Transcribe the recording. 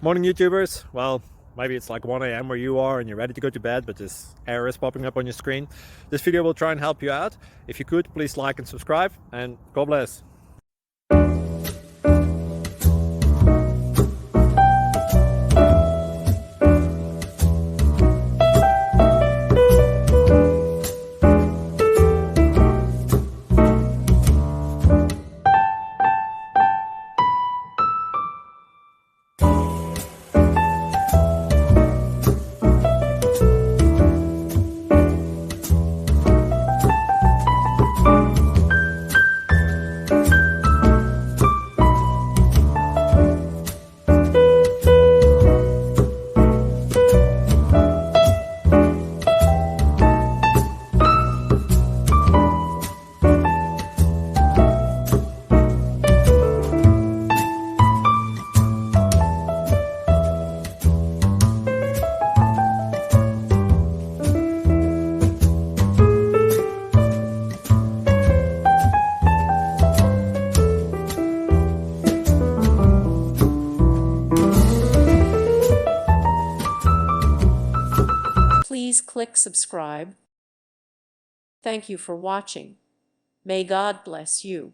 Morning YouTubers. Well, maybe it's like 1 a.m. where you are and you're ready to go to bed, but this error is popping up on your screen. This video will try and help you out. If you could, please like and subscribe, and God bless. Please click subscribe. Thank you for watching. May God bless you.